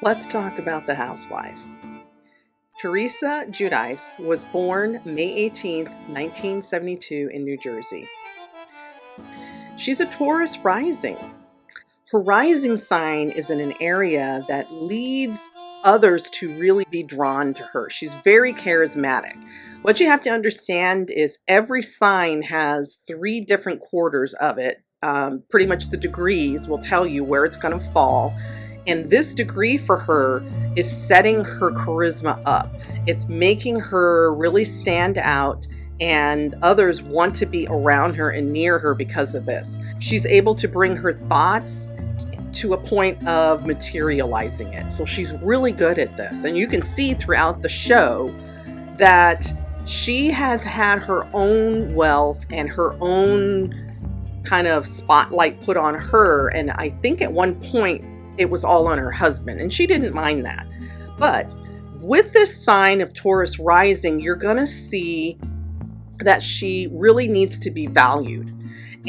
Let's talk about the housewife. Teresa Guidice was born May 18, 1972 in New Jersey. She's a Taurus rising. Her rising sign is in an area that leads others to really be drawn to her. She's very charismatic. What you have to understand is every sign has 3 different quarters of it. Pretty much the degrees will tell you where it's going to fall. And this degree for her is setting her charisma up. It's making her really stand out, and others want to be around her and near her because of this. She's able to bring her thoughts to a point of materializing it. So she's really good at this. And you can see throughout the show that she has had her own wealth and her own kind of spotlight put on her. And I think at one point, it was all on her husband, and she didn't mind that. But with this sign of Taurus rising, you're going to see that she really needs to be valued.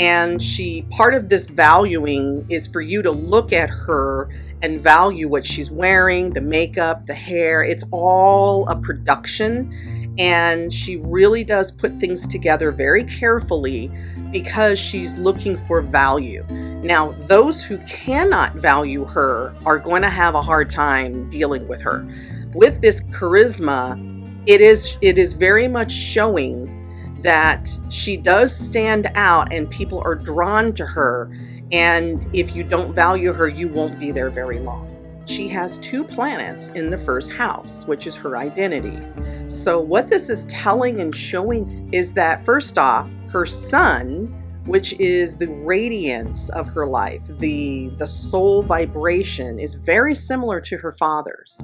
And part of this valuing is for you to look at her and value what she's wearing, the makeup, the hair. It's all a production. And she really does put things together very carefully because she's looking for value. Now, those who cannot value her are going to have a hard time dealing with her. With this charisma, it is very much showing that she does stand out and people are drawn to her. And if you don't value her, you won't be there very long. She has 2 planets in the first house, which is her identity. So what this is telling and showing is that, first off, her sun, which is the radiance of her life, the soul vibration, is very similar to her father's.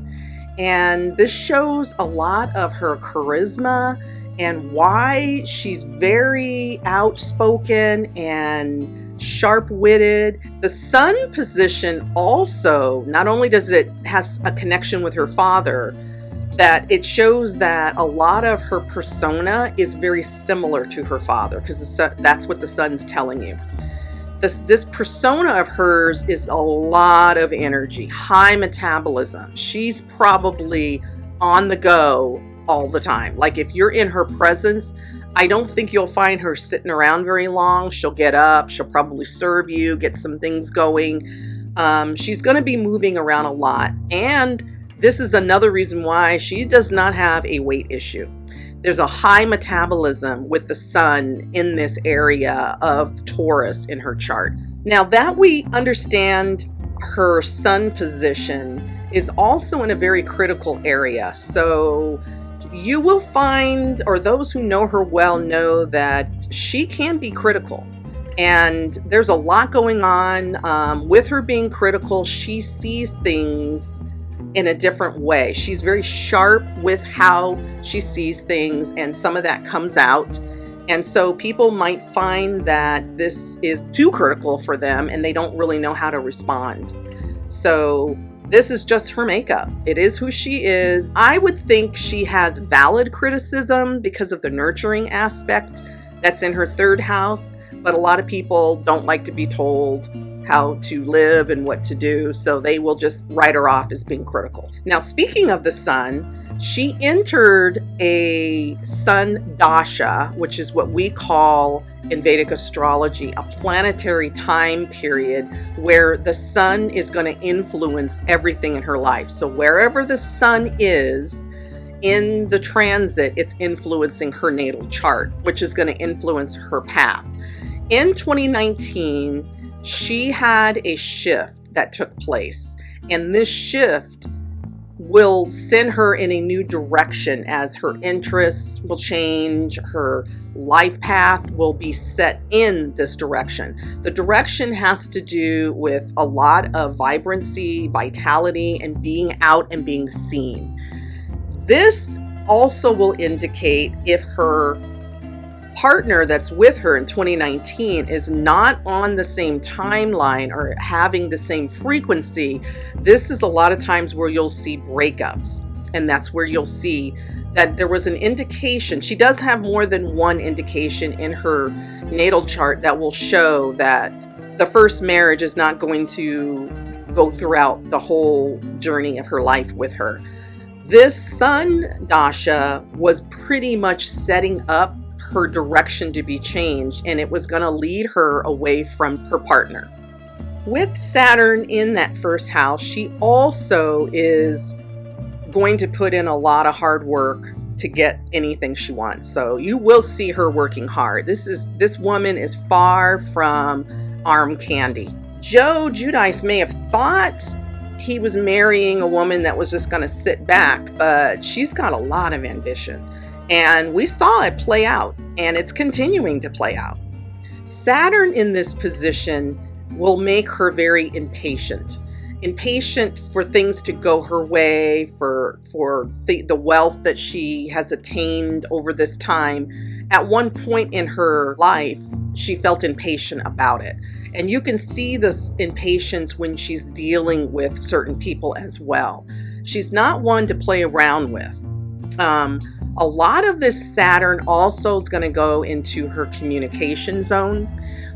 And this shows a lot of her charisma and why she's very outspoken and sharp-witted. The sun position also, not only does it have a connection with her father, that it shows that a lot of her persona is very similar to her father, because that's what the sun's telling you. This persona of hers is a lot of energy, high metabolism. She's probably on the go all the time. Like if you're in her presence, I don't think you'll find her sitting around very long. She'll get up, she'll probably serve you, get some things going. She's going to be moving around a lot. And this is another reason why she does not have a weight issue. There's a high metabolism with the sun in this area of Taurus in her chart. Now that we understand her sun position is also in a very critical area. So you will find, or those who know her well know, that she can be critical. And there's a lot going on with her being critical. She sees things in a different way. She's very sharp with how she sees things, and some of that comes out. And so people might find that this is too critical for them and they don't really know how to respond. So this is just her makeup. It is who she is. I would think she has valid criticism because of the nurturing aspect that's in her 3rd house, but a lot of people don't like to be told how to live and what to do, so they will just write her off as being critical. Now, speaking of the sun, she entered a sun dasha, which is what we call in Vedic astrology a planetary time period where the sun is going to influence everything in her life. So wherever the sun is in the transit, it's influencing her natal chart, which is going to influence her path. In 2019, she had a shift that took place, and this shift will send her in a new direction as her interests will change, her life path will be set in this direction. The direction has to do with a lot of vibrancy, vitality, and being out and being seen. This also will indicate if her partner that's with her in 2019 is not on the same timeline or having the same frequency. This is a lot of times where you'll see breakups, and that's where you'll see that there was an indication. She does have more than one indication in her natal chart that will show that the first marriage is not going to go throughout the whole journey of her life with her. This Sun Dasha was pretty much setting up her direction to be changed, and it was going to lead her away from her partner. With Saturn in that first house, she also is going to put in a lot of hard work to get anything she wants. So you will see her working hard. This woman is far from arm candy. Joe Giudice may have thought he was marrying a woman that was just going to sit back, but she's got a lot of ambition. And we saw it play out, and it's continuing to play out. Saturn in this position will make her very impatient for things to go her way, for the wealth that she has attained over this time. At one point in her life, she felt impatient about it. And you can see this impatience when she's dealing with certain people as well. She's not one to play around with. A lot of this Saturn also is going to go into her communication zone,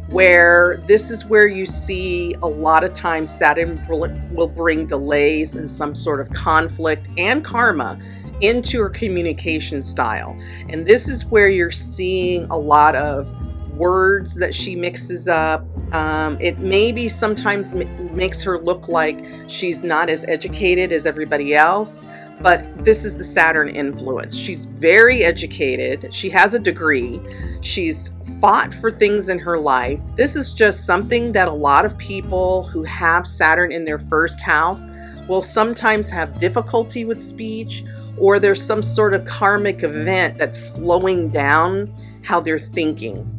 where this is where you see a lot of times Saturn will bring delays and some sort of conflict and karma into her communication style. And this is where you're seeing a lot of words that she mixes up. It maybe sometimes makes her look like she's not as educated as everybody else, but this is the Saturn influence. She's very educated. She has a degree. She's fought for things in her life. This is just something that a lot of people who have Saturn in their first house will sometimes have difficulty with speech, or there's some sort of karmic event that's slowing down how they're thinking.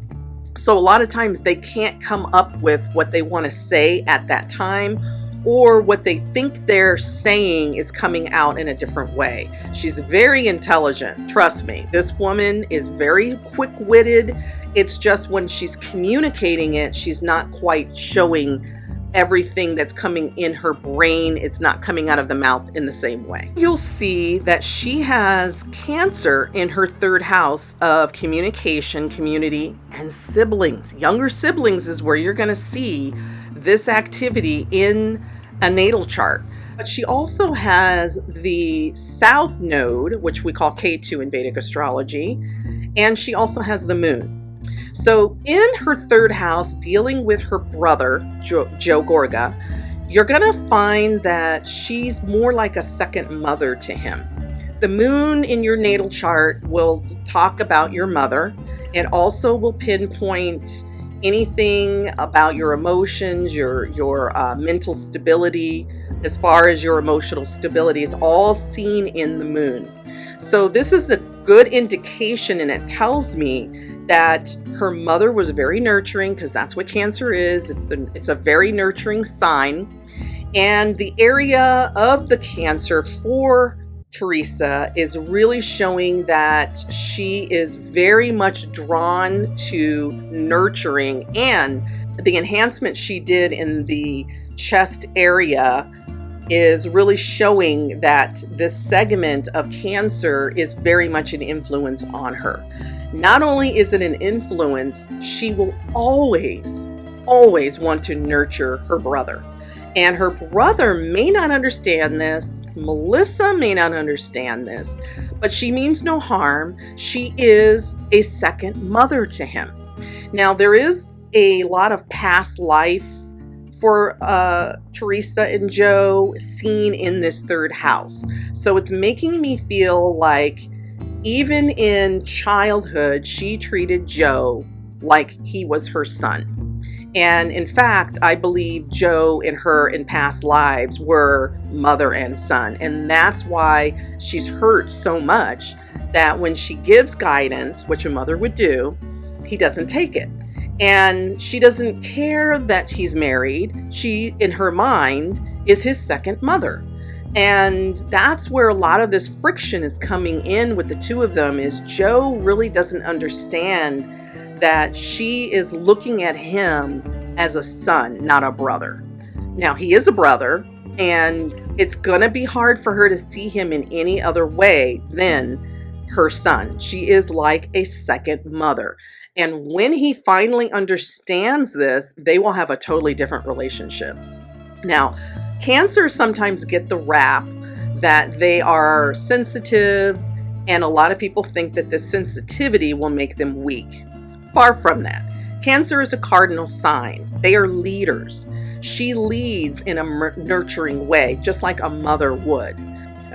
So a lot of times they can't come up with what they want to say at that time, or what they think they're saying is coming out in a different way. She's very intelligent. Trust me, this woman is very quick-witted. It's just when she's communicating it, she's not quite showing everything that's coming in her brain. It's not coming out of the mouth in the same way. You'll see that she has Cancer in her third house of communication, community, and siblings. Younger siblings is where you're going to see this activity in a natal chart. But she also has the South Node, which we call K2 in Vedic astrology, and she also has the Moon. So in her third house, dealing with her brother, Joe Gorga, you're going to find that she's more like a second mother to him. The Moon in your natal chart will talk about your mother. It also will pinpoint anything about your emotions, your mental stability. As far as your emotional stability is all seen in the Moon. So this is a good indication, and it tells me that her mother was very nurturing, because that's what Cancer is. It's a very nurturing sign. And the area of the Cancer for Teresa is really showing that she is very much drawn to nurturing, and the enhancement she did in the chest area is really showing that this segment of Cancer is very much an influence on her. Not only is it an influence, she will always want to nurture her brother. And her brother may not understand this. Melissa may not understand this, but she means no harm. She is a second mother to him. Now, there is a lot of past life for Teresa and Joe seen in this third house. So it's making me feel like even in childhood, she treated Joe like he was her son. And in fact, I believe Joe and her in past lives were mother and son. And that's why she's hurt so much that when she gives guidance, which a mother would do, he doesn't take it. And she doesn't care that he's married. She, in her mind, is his second mother. And that's where a lot of this friction is coming in with the two of them, is Joe really doesn't understand that she is looking at him as a son, not a brother. Now, he is a brother, and it's going to be hard for her to see him in any other way than her son. She is like a second mother. And when he finally understands this, they will have a totally different relationship. Now, Cancers sometimes get the rap that they are sensitive, and a lot of people think that this sensitivity will make them weak. Far from that. Cancer is a cardinal sign. They are leaders. She leads in a nurturing way, just like a mother would.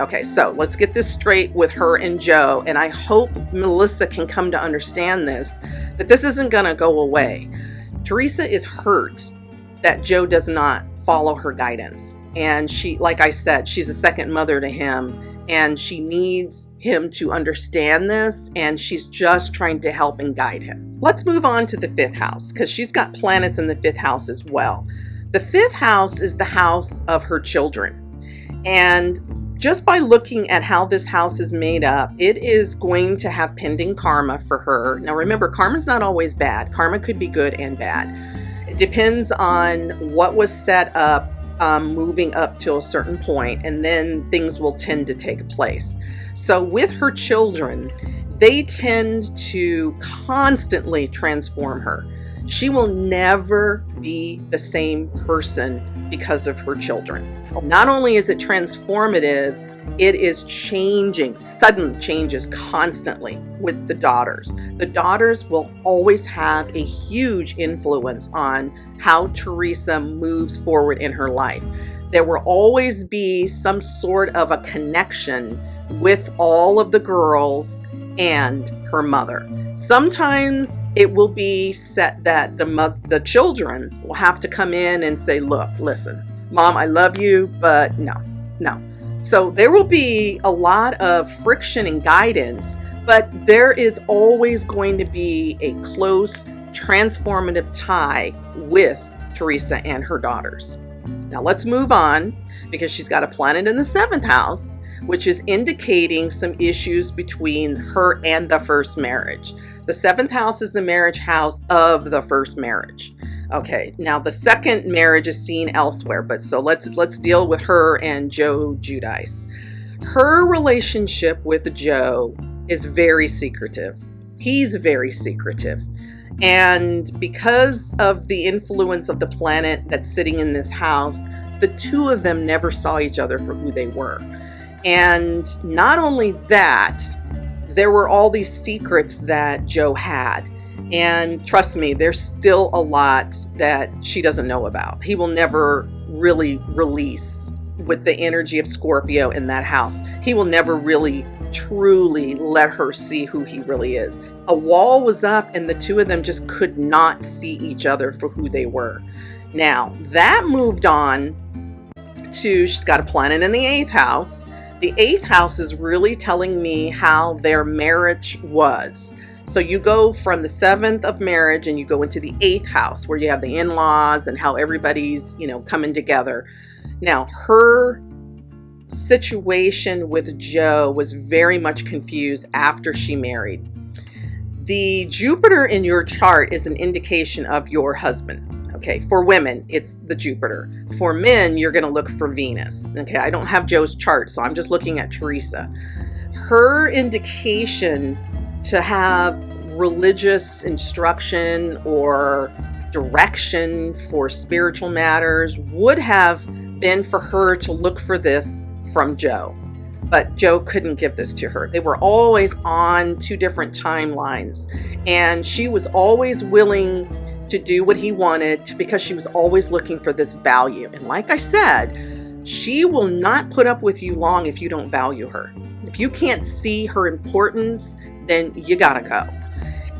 Okay, so let's get this straight with her and Joe, and I hope Melissa can come to understand this, that this isn't going to go away. Teresa is hurt that Joe does not follow her guidance. And she, like I said, she's a second mother to him, and she needs him to understand this, and she's just trying to help and guide him. Let's move on to the 5th house, because she's got planets in the 5th house as well. The 5th house is the house of her children. And just by looking at how this house is made up, it is going to have pending karma for her. Now remember, karma's not always bad. Karma could be good and bad. It depends on what was set up moving up to a certain point, and then things will tend to take place. So with her children, they tend to constantly transform her. She will never be the same person because of her children. Not only is it transformative, it is changing, sudden changes constantly with the daughters. The daughters will always have a huge influence on how Teresa moves forward in her life. There will always be some sort of a connection with all of the girls and her mother. Sometimes it will be set that the children will have to come in and say, look, listen, Mom, I love you, but no. So there will be a lot of friction and guidance, but there is always going to be a close, transformative tie with Teresa and her daughters. Now let's move on, because she's got a planet in the 7th house, which is indicating some issues between her and the first marriage. The 7th house is the marriage house of the first marriage. Okay, now the second marriage is seen elsewhere, but so let's deal with her and Joe Giudice. Her relationship with Joe is very secretive. He's very secretive. And because of the influence of the planet that's sitting in this house, the two of them never saw each other for who they were. And not only that, there were all these secrets that Joe had. And trust me, there's still a lot that she doesn't know about. He will never really release with the energy of Scorpio in that house. He will never really, truly let her see who he really is. A wall was up and the two of them just could not see each other for who they were. Now, that moved on to, she's got a planet in the 8th house. The 8th house is really telling me how their marriage was. So you go from the 7th of marriage and you go into the 8th house where you have the in-laws and how everybody's, coming together. Now, her situation with Joe was very much confused after she married. The Jupiter in your chart is an indication of your husband. Okay, for women, it's the Jupiter. For men, you're going to look for Venus. Okay, I don't have Joe's chart, so I'm just looking at Teresa. Her indication to have religious instruction or direction for spiritual matters would have been for her to look for this from Joe. But Joe couldn't give this to her. They were always on 2 different timelines. And she was always willing to do what he wanted because she was always looking for this value. And like I said, she will not put up with you long if you don't value her. If you can't see her importance, then you gotta go.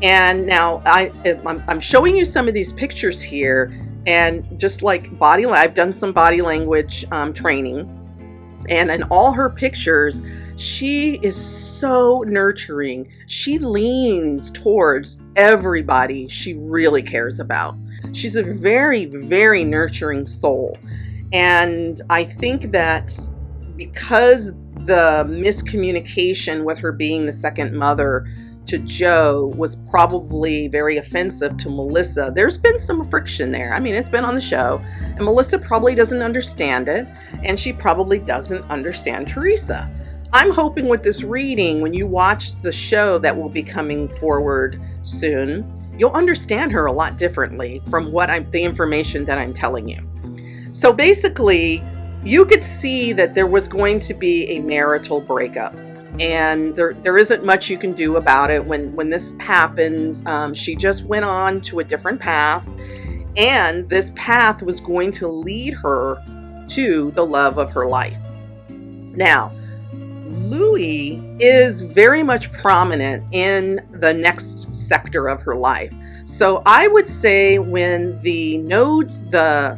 And now I'm showing you some of these pictures here, and just like I've done some body language training, and in all her pictures, she is so nurturing. She leans towards everybody she really cares about. She's a very, very nurturing soul. And I think that because the miscommunication with her being the second mother to Joe was probably very offensive to Melissa, there's been some friction there. I mean, it's been on the show, and Melissa probably doesn't understand it, and she probably doesn't understand Teresa. I'm hoping with this reading, when you watch the show that will be coming forward soon, you'll understand her a lot differently from the information that I'm telling you. So basically, you could see that there was going to be a marital breakup. And there isn't much you can do about it. When this happens, she just went on to a different path. And this path was going to lead her to the love of her life. Now, Louis is very much prominent in the next sector of her life. So I would say when the nodes, the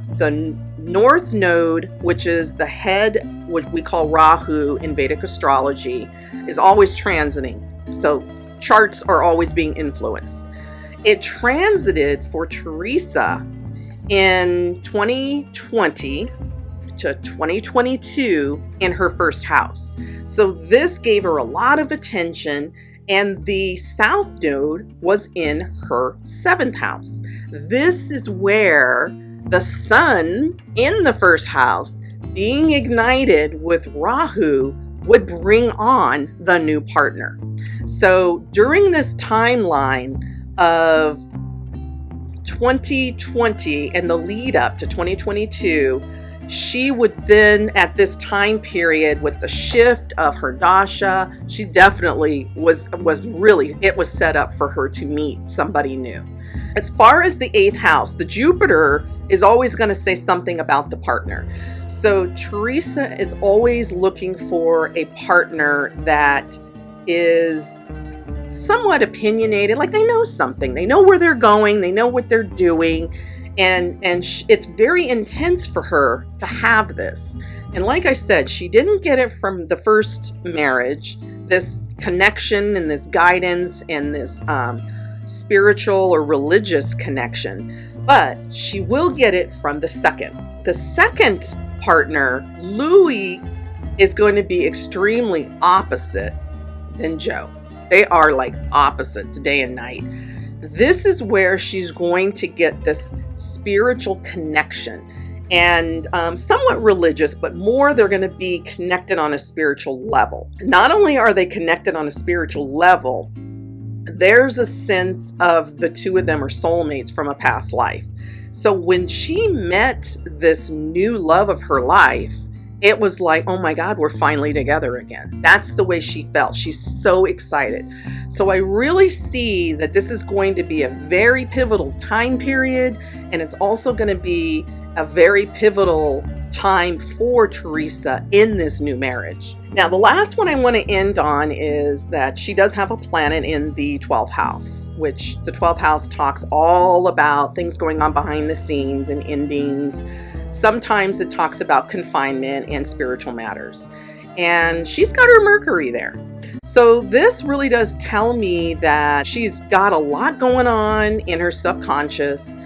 North Node, which is the head, what we call Rahu in Vedic astrology, is always transiting. So charts are always being influenced. It transited for Teresa in 2020 to 2022 in her first house. So this gave her a lot of attention, and the South Node was in her 7th house. This is where the sun in the first house being ignited with Rahu would bring on the new partner. So during this timeline of 2020 and the lead up to 2022, she would then, at this time period, with the shift of her dasha, she definitely was really, it was set up for her to meet somebody new. As far as the 8th house, the Jupiter is always going to say something about the partner. So Teresa is always looking for a partner that is somewhat opinionated, like they know something, they know where they're going, they know what they're doing. And it's very intense for her to have this. And like I said, she didn't get it from the first marriage, this connection and this guidance and this spiritual or religious connection, but she will get it from the second. The second partner, Louis, is going to be extremely opposite than Joe. They are like opposites day and night. This is where she's going to get this spiritual connection and somewhat religious, but more they're going to be connected on a spiritual level. Not only are they connected on a spiritual level, there's a sense of the two of them are soulmates from a past life. So when she met this new love of her life, it was like, oh my God, we're finally together again. That's the way she felt. She's so excited. So I really see that this is going to be a very pivotal time period, and it's also going to be a very pivotal time for Teresa in this new marriage. Now, the last one I want to end on is that she does have a planet in the 12th house, which the 12th house talks all about things going on behind the scenes and endings. Sometimes it talks about confinement and spiritual matters. And she's got her Mercury there. So this really does tell me that she's got a lot going on in her subconscious.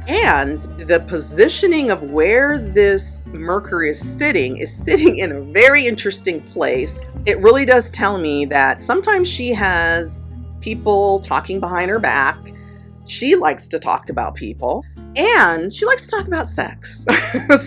And the positioning of where this Mercury is sitting in a very interesting place. It really does tell me that sometimes she has people talking behind her back. She likes to talk about people. And she likes to talk about sex.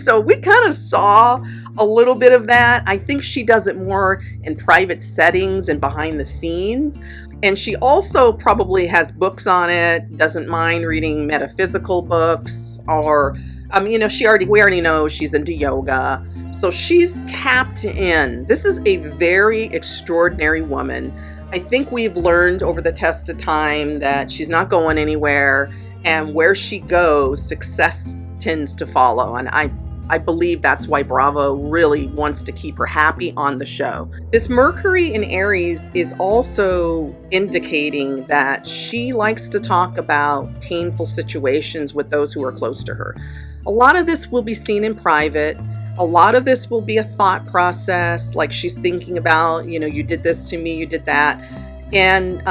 So we kind of saw a little bit of that. I think she does it more in private settings and behind the scenes. And she also probably has books on it, doesn't mind reading metaphysical books, or, we already know she's into yoga. So she's tapped in. This is a very extraordinary woman. I think we've learned over the test of time that she's not going anywhere. And where she goes, success tends to follow. And I believe that's why Bravo really wants to keep her happy on the show. This Mercury in Aries is also indicating that she likes to talk about painful situations with those who are close to her. A lot of this will be seen in private. A lot of this will be a thought process, like she's thinking about, you did this to me, you did that. And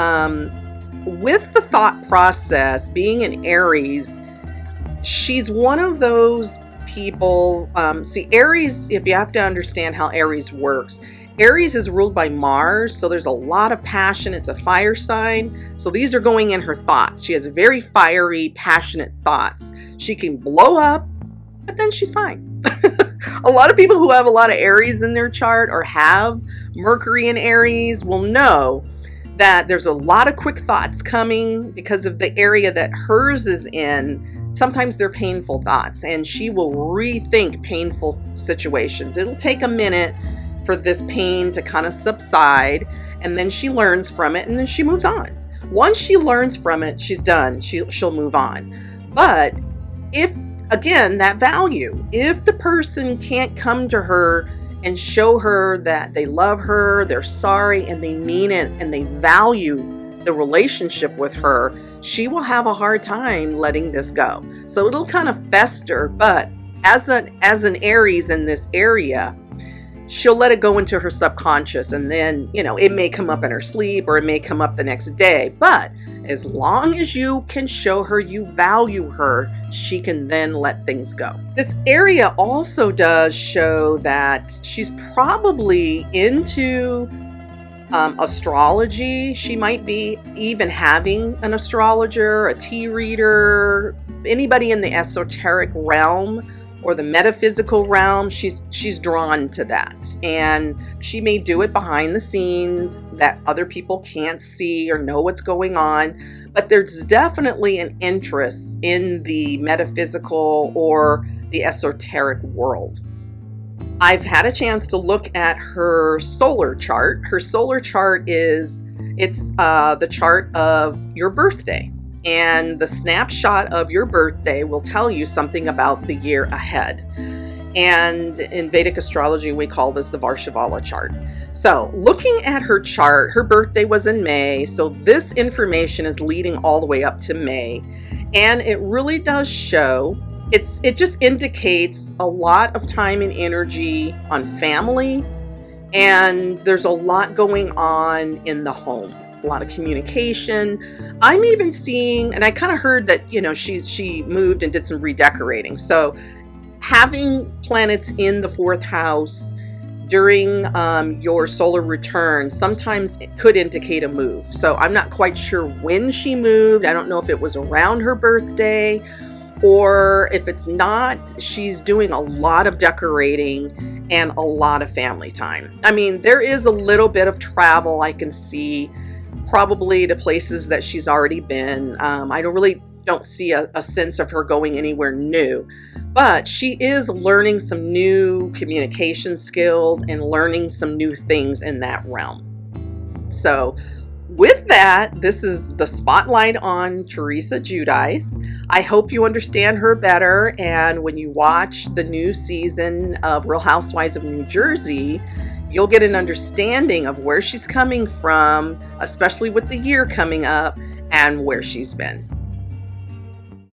with the thought process, being in Aries, she's one of those people. Aries, if you have to understand how Aries works, Aries is ruled by Mars, so there's a lot of passion. It's a fire sign. So these are going in her thoughts. She has very fiery, passionate thoughts. She can blow up, but then she's fine. A lot of people who have a lot of Aries in their chart or have Mercury in Aries will know that there's a lot of quick thoughts coming because of the area that hers is in. sometimes they're painful thoughts, and she will rethink painful situations. It'll take a minute for this pain to kind of subside, and then she learns from it, and then she moves on. Once she learns from it, she's done. She'll move on. But if, again, that value, if the person can't come to her and show her that they love her, they're sorry, and they mean it, and they value the relationship with her, she will have a hard time letting this go. So it'll kind of fester, but as an Aries in this area, she'll let it go into her subconscious, and then, it may come up in her sleep, or it may come up the next day. But as long as you can show her you value her, she can then let things go. This area also does show that she's probably into astrology. She might be even having an astrologer, a tea reader, anybody in the esoteric realm or the metaphysical realm. She's drawn to that, and she may do it behind the scenes that other people can't see or know what's going on, but there's definitely an interest in the metaphysical or the esoteric world. I've had a chance to look at her solar chart. Her solar chart it's the chart of your birthday. And the snapshot of your birthday will tell you something about the year ahead. And in Vedic astrology, we call this the Varshavala chart. So looking at her chart, her birthday was in May. So this information is leading all the way up to May. And it really does show, it just indicates a lot of time and energy on family. And there's a lot going on in the home. A lot of communication. I'm even seeing, and I kind of heard that, she moved and did some redecorating. So having planets in the 4th house during your solar return, sometimes it could indicate a move. So I'm not quite sure when she moved. I don't know if it was around her birthday, or if it's not, she's doing a lot of decorating and a lot of family time. I mean, there is a little bit of travel I can see, probably to places that she's already been. I don't see a sense of her going anywhere new, but she is learning some new communication skills and learning some new things in that realm. So with that, this is the spotlight on Teresa Guidice. I hope you understand her better, and when you watch the new season of Real Housewives of New Jersey, you'll get an understanding of where she's coming from, especially with the year coming up, and where she's been.